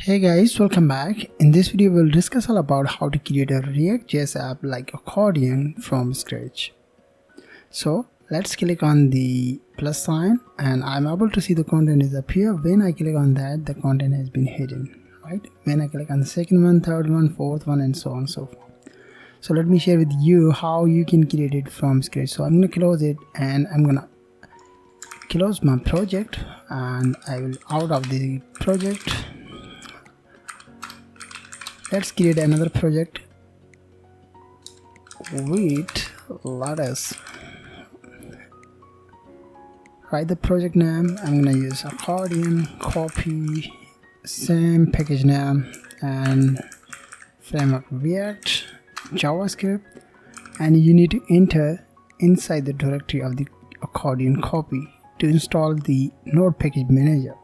Hey guys, welcome back. In this video we'll discuss all about how to create a React.js app like Accordion from scratch. So let's click on the plus sign and I'm able to see the content is up here. When I click on that, the content has been hidden, right? When I click on the second one, third one, fourth one, and so on and so forth. So let me share with you how you can create it from scratch. So I'm gonna close it and I'm gonna close my project and I will out of the project. Let's create another project. Let us write the project name. I'm gonna use Accordion, copy, same package name and framework React, JavaScript, and you need to enter inside the directory of the Accordion copy to install the node package manager,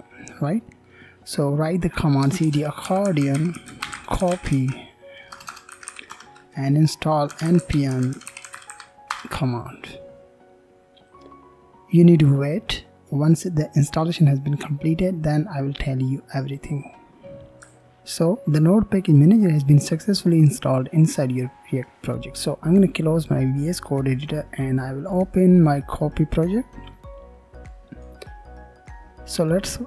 right? So write the command cd accordion copy and install npm command. You need to wait. Once the installation has been completed, then I will tell you everything. So the node package manager has been successfully installed inside your React project. So I'm going to close my VS Code editor and I will open my copy project. So let's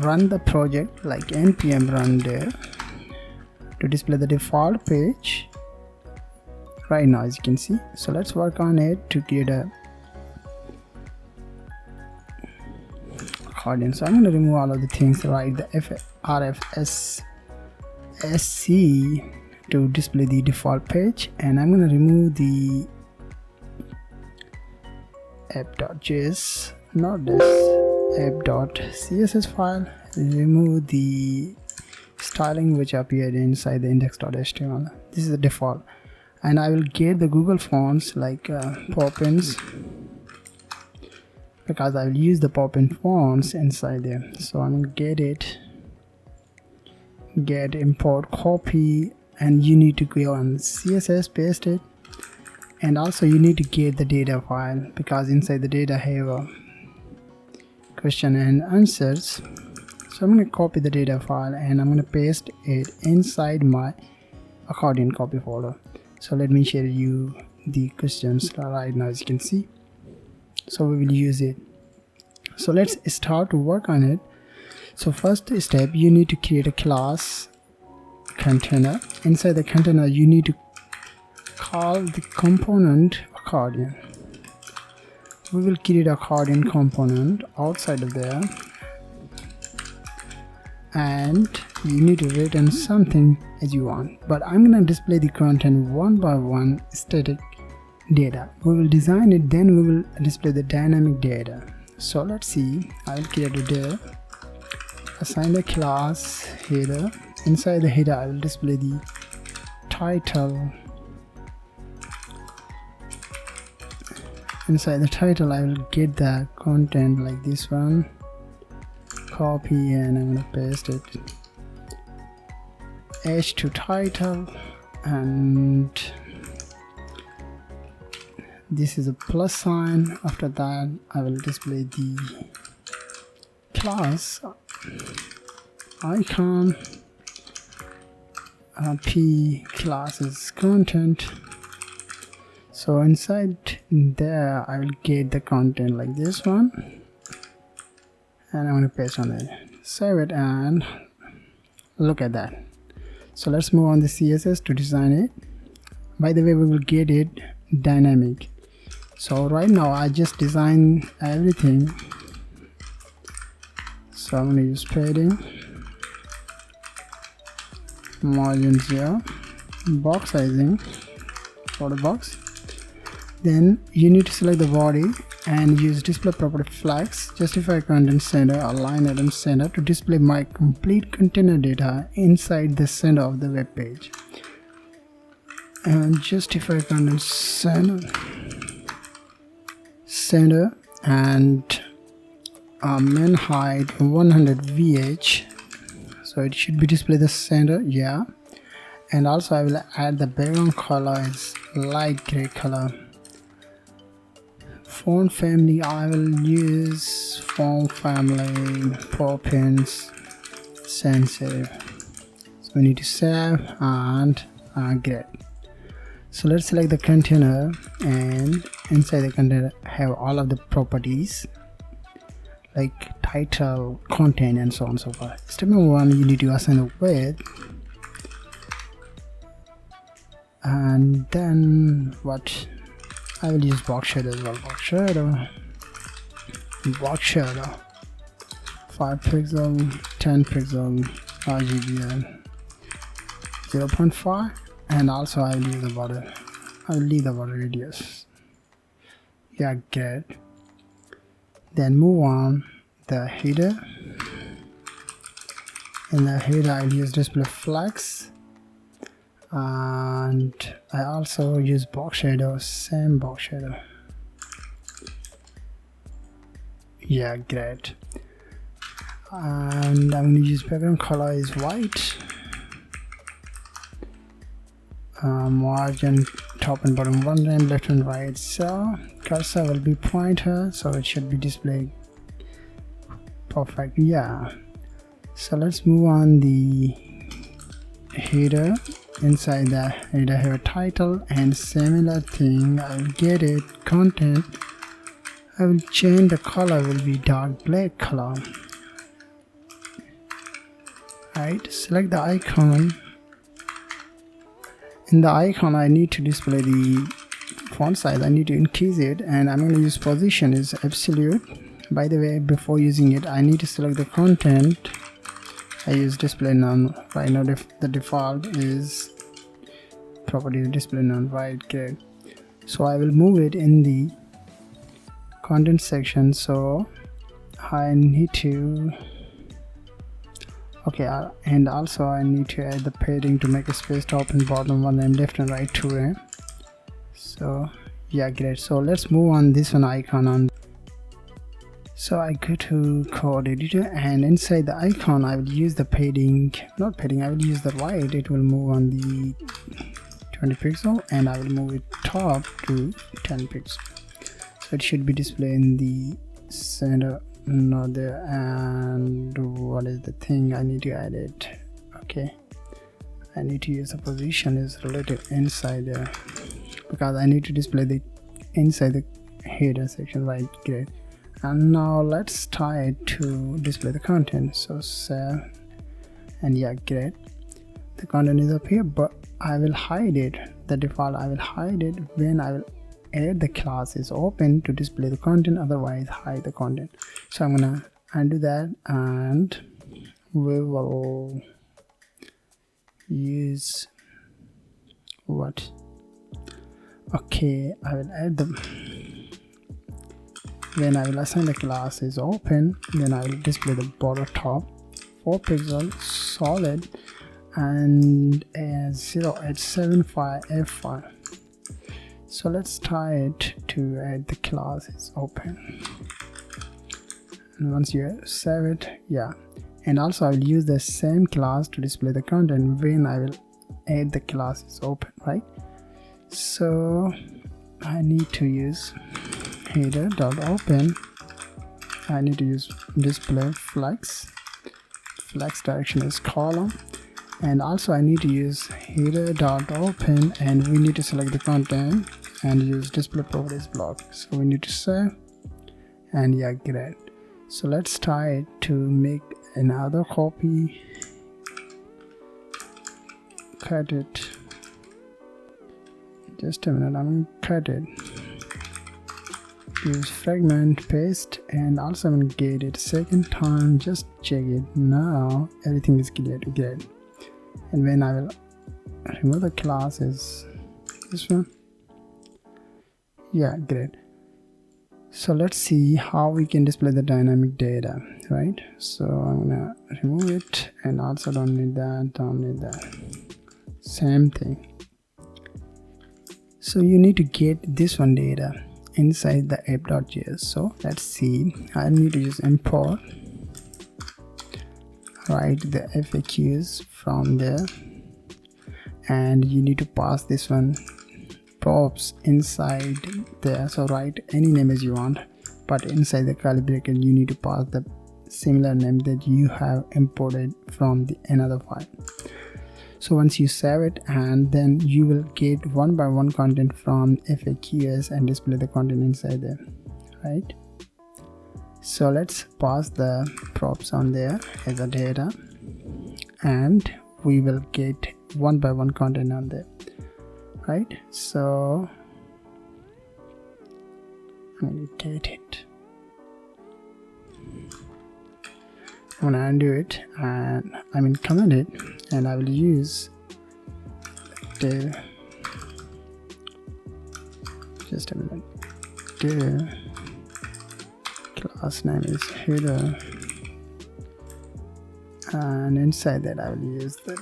run the project like npm run there to display the default page right now, as you can see. So let's work on it to create a accordion. So I'm going to remove all of the things, right? The rfsc to display the default page, and I'm going to remove the app.js, not this app.css file, remove the styling which appeared inside the index.html. This is the default, and I will get the Google fonts like Poppins, because I will use the Poppin fonts inside there. So I'm gonna get it, get import copy, and you need to go on CSS, paste it, and also you need to get the data file because inside the data have a question and answers. So I'm going to copy the data file and I'm going to paste it inside my Accordion copy folder. So let me share you the questions right now, as you can see. So we will use it. So let's start to work on it. So first step, you need to create a class container. Inside the container you need to call the component Accordion. We will create a Accordion component outside of there, and you need to return something as you want, but I'm gonna display the content one by one static data. We will design it, then we will display the dynamic data. So let's see. I will create a div, assign a class header. Inside the header I will display the title. Inside the title I will get the content like this one, copy, and I'm gonna paste it h2 title, and this is a plus sign. After that I will display the class icon, p classes content. So inside there I will get the content like this one, and I'm going to paste on it, save it, and look at that. So let's move on the CSS to design it. By the way, we will get it dynamic. So right now I just designed everything. So I'm going to use padding, margin 0, box sizing for the box. Then you need to select the body and use display property flags, justify content center, align item center to display my complete container data inside the center of the web page. And justify content center and min height 100 vh, so it should be display the center, yeah. And also I will add the background color is light gray color. Font family, I will use font family Poppins send save. So we need to save and great. So let's select the container, and inside the container have all of the properties like title, content, and so on and so forth. Step number 1, you need to assign a width, and then what I will use box shadow as well. Box shadow 5 pixel, 10 pixel, RGB 0.5, and also I will use the border. I will leave the border radius. Yeah, good. Then move on the header. In the header I will use display flex, and I also use box shadow, same box shadow. Yeah, great. And I'm going to use background color is white. Margin top and bottom 1 rem, left and right. So cursor will be pointer, so it should be displayed perfect. Yeah. So let's move on the header. Inside the header have a title and similar thing. I will get it content. I will change the color, will be dark black color. Right, select the icon. In the icon I need to display the font size. I need to increase it, and I'm going to use position is absolute. By the way, before using it I need to select the content. I use display none. Right now the default is property display none, right? Good. So I will move it in the content section, so I need to and also I need to add the padding to make a space top and bottom 1 and left and right 2 rem. So yeah, great. So let's move on this one icon on. So I go to code editor, and inside the icon I will use the padding, not padding, I will use the white. It will move on the 20 pixel, and I will move it top to 10 pixel. So it should be displayed in the center, not there. And what is the thing I need to add it? Okay, I need to use the position is relative inside there, because I need to display the inside the header section, right? Great. And now let's try to display the content. So save, and yeah, great. The content is up here, but I will hide it. The default I will hide it when I will add the class is open to display the content, otherwise hide the content. So I'm gonna undo that, and we will use what? Okay, I will add them. When I will assign the class is open, then I will display the border top 4 pixel solid and 0875 f5. So let's try it to add the class is open, and once you save it, yeah. And also I will use the same class to display the content when I will add the class is open, right? So I need to use header.open. I need to use display flex direction is column, and also I need to use header.open, and we need to select the content and use display properties block. So we need to save, and yeah, great. So let's try to make another copy, cut it, just a minute, I'm gonna cut it, use fragment, paste, and also I'm gonna get it second time, just check it. Now everything is clear to get. And when I will remove the class is this one. Yeah, great. So let's see how we can display the dynamic data, right? So I'm gonna remove it, and also don't need that, same thing. So you need to get this one data inside the app.js. So let's see, I need to use import, write the FAQs from there, and you need to pass this one props inside there. So write any name as you want, but inside the curly bracket you need to pass the similar name that you have imported from the another file. So once you save it, and then you will get one by one content from FAQs and display the content inside there, right? So let's pass the props on there as a data, and we will get one by one content on there, right? So I'm gonna get it. I'm gonna undo it, and comment it, and I will use the just a minute. The class name is header, and inside that I will use the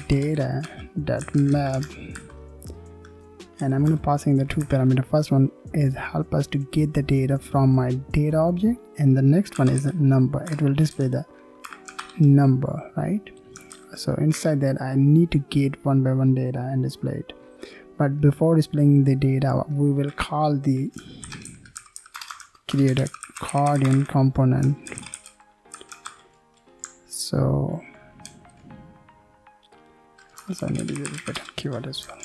data.map, and I'm going to passing the two parameters. First one is help us to get the data from my data object, and the next one is a number. It will display the number, right? So inside that I need to get one by one data and display it. But before displaying the data, we will call the create a Accordion component. So I need to use a better keyword as well.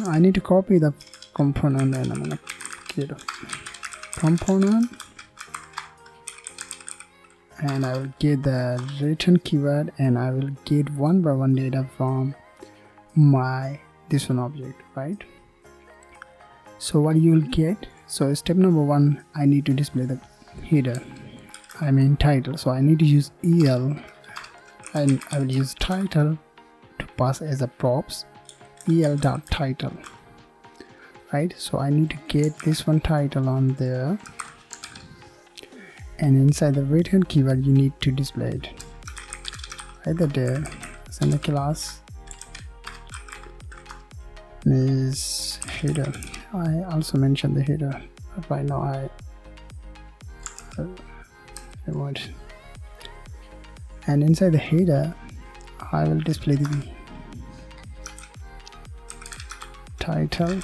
I need to copy the component, and I'm gonna create a component, and I will get the return keyword, and I will get one by one data from my this one object, right? So what you will get, so step number one, I need to display the header, title. So I need to use el, and I will use title to pass as a props, el.title, right? So I need to get this one title on there, and inside the return keyword you need to display it either there. Send the class is header. I also mentioned the header, but right now I won't. And inside the header I will display the title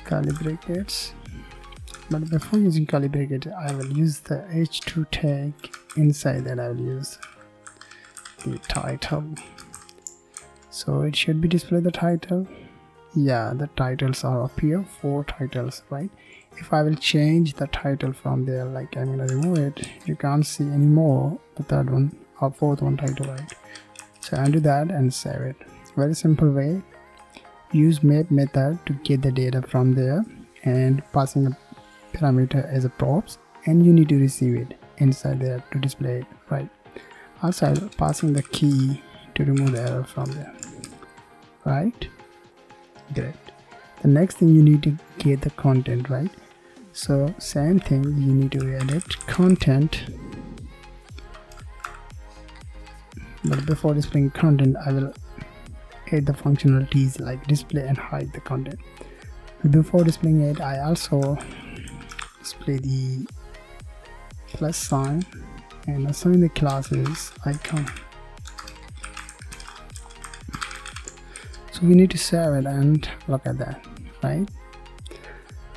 curly brackets, but before using curly brackets I will use the h2 tag. Inside that I will use the title, so it should be display the title. Yeah, the titles are up here, 4 titles, right? If I will change the title from there, like I'm gonna remove it, you can't see anymore the third one or fourth one title, right? So undo that and save it. Very simple way. Use map method to get the data from there, and passing a parameter as a props, and you need to receive it inside there to display it, right? Also I'll passing the key to remove the error from there, right? Great. The next thing, you need to get the content, right? So same thing, you need to edit content, but before displaying content I will add the functionalities like display and hide the content. Before displaying it, I also display the plus sign and assign the classes icon. So we need to save it and look at that, right?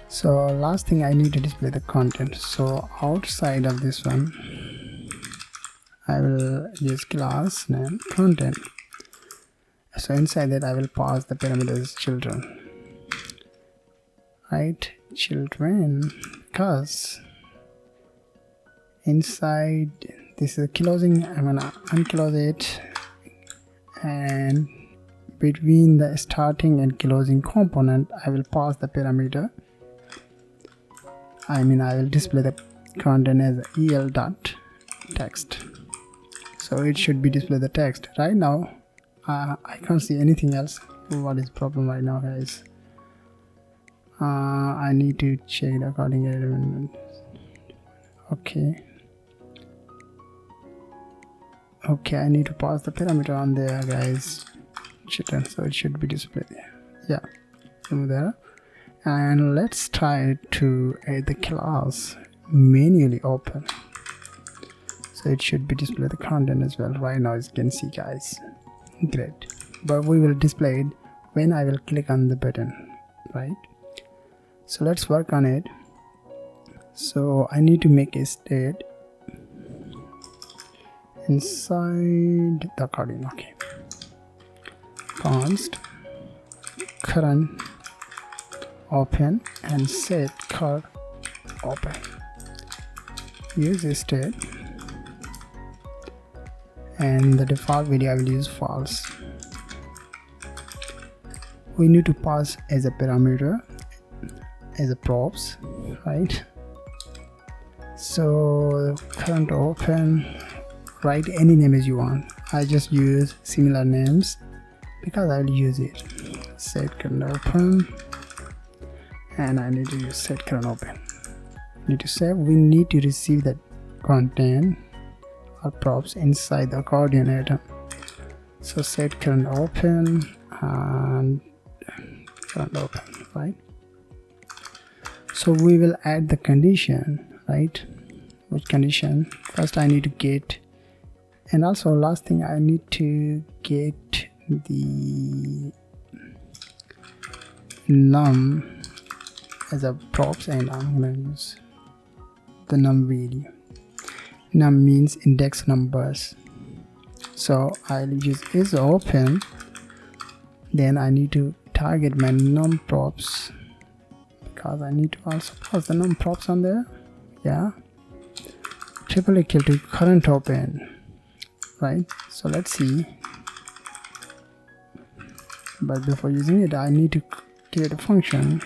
So last thing, I need to display the content. So outside of this one I will use class name content. So inside that I will pass the parameters children, right? Children, because inside this is closing, I'm gonna unclose it, and between the starting and closing component I will pass the parameter. I will display the content as el.text, so it should be display the text. Right now I can't see anything else. What is problem right now, guys? I need to check the according element. Okay, I need to pass the parameter on there, guys. Children, so it should be displayed there. Yeah, remove there, and let's try to add the class manually open, so it should be display the content as well. Right now, as you can see, guys. Great, but we will display it when I will click on the button, right? So let's work on it. So I need to make a state inside the accordion. Okay, const current open and set cur open. Use a state, and the default value I will use false. We need to pass as a parameter as a props, right? So current open, write any name as you want. I just use similar names because I will use it. Set current open, and I need to use set current open. Need to save. We need to receive that content or props inside the accordion item. So set current open and current open, right? So we will add the condition, right? Which condition? First I need to get, and also last thing I need to get the num as a props, and I'm gonna use the num value. Num means index numbers, so I'll use is open. Then I need to target my num props because I need to also pass the num props on there. Yeah, triple equal to current open, right? So let's see, but before using it I need to create a function,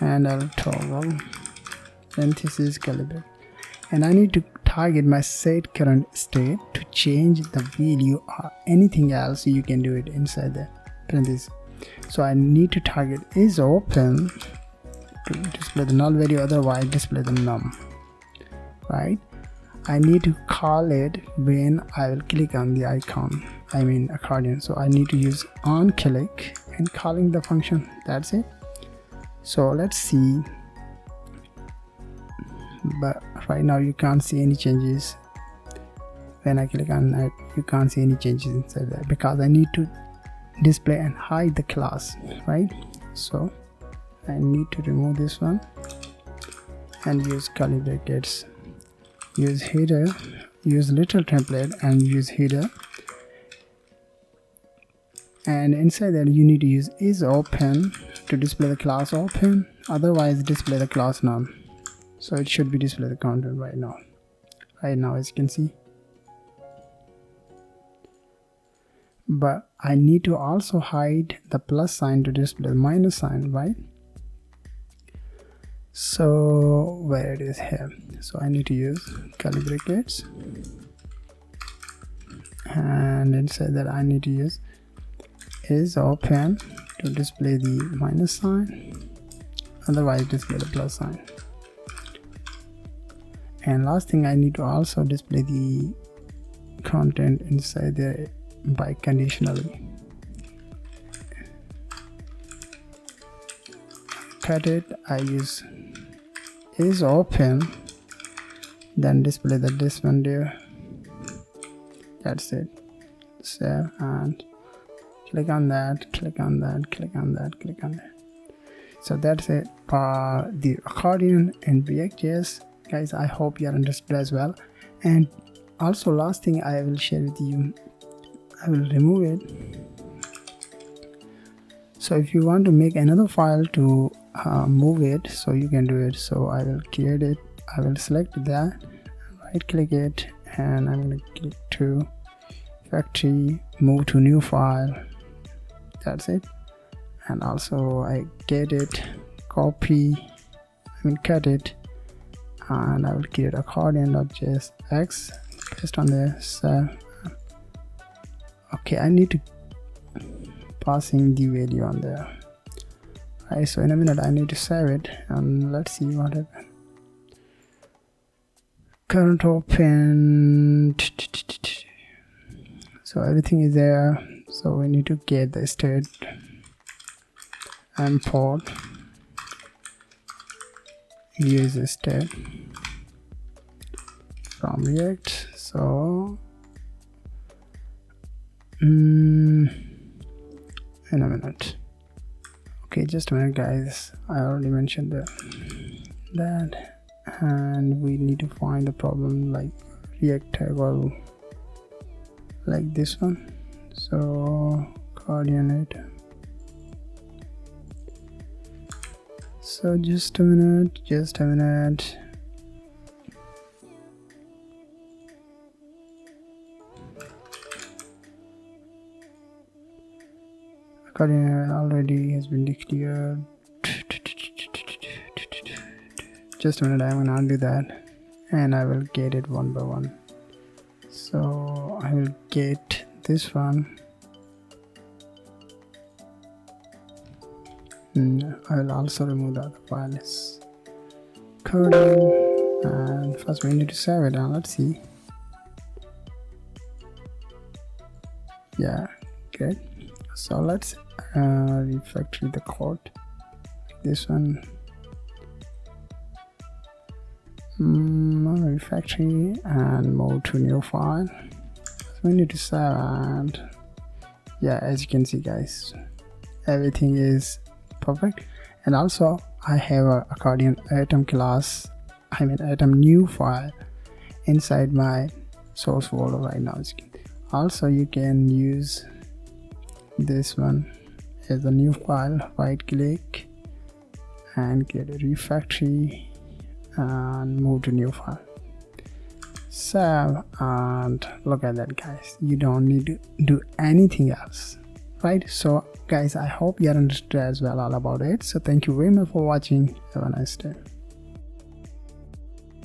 and I'll toggle parenthesis calibrate, and I need to target my set current state to change the value or anything else. You can do it inside the parenthesis. So I need to target is open to display the null value, otherwise display the num, right? I need to call it when I will click on the icon, I mean accordion. So I need to use on click and calling the function. That's it. So let's see, but right now you can't see any changes. When I click on that, you can't see any changes inside there because I need to display and hide the class, right? So I need to remove this one and use curly brackets, use header, use literal template and use header, and inside that you need to use is open to display the class open, otherwise display the class none. So it should be display the content right now as you can see. But I need to also hide the plus sign to display the minus sign, right? So where it is here, so I need to use curly brackets, and inside that I need to use is open to display the minus sign, otherwise display the plus sign. And last thing, I need to also display the content inside there by conditionally. Cut it, I use is open, then display this one there. That's it. Save and click on that, click on that, click on that, click on that. So that's it for the accordion in React.js. Guys, I hope you are understood as well. And also last thing I will share with you, I will remove it. So if you want to make another file to move it, so you can do it. So I will create it, I will select that, right click it, and I'm going to click to factory, move to new file. That's it. And also I get it, copy, cut it, and I will create accordion.jsx, paste on there. So okay, I need to passing the value on there. Right, so in a minute I need to save it, and let's see what happens. Current open, so everything is there. So we need to get the state and port, use the state from React. So in a minute. Okay, just a minute guys, I already mentioned that, and we need to find the problem like rectangle like this one. So coordinate. So just a minute. Accordion already has been declared. Just a minute, I'm gonna undo that and I will get it one by one. So I will get this one. I will also remove the other files. Accordion, and first we need to save it, and let's see. Yeah, good. So let's refactor the code. This one. Refactory and move to new file. So we need to save, and yeah, as you can see guys, everything is perfect. And also I have a Accordion atom class, atom new file inside my source folder right now. Also you can use this one as a new file, right click and get a refactory and move to new file, save, and look at that guys, you don't need to do anything else, right? So guys, I hope you understood as well all about it. So thank you very much for watching. Have a nice day.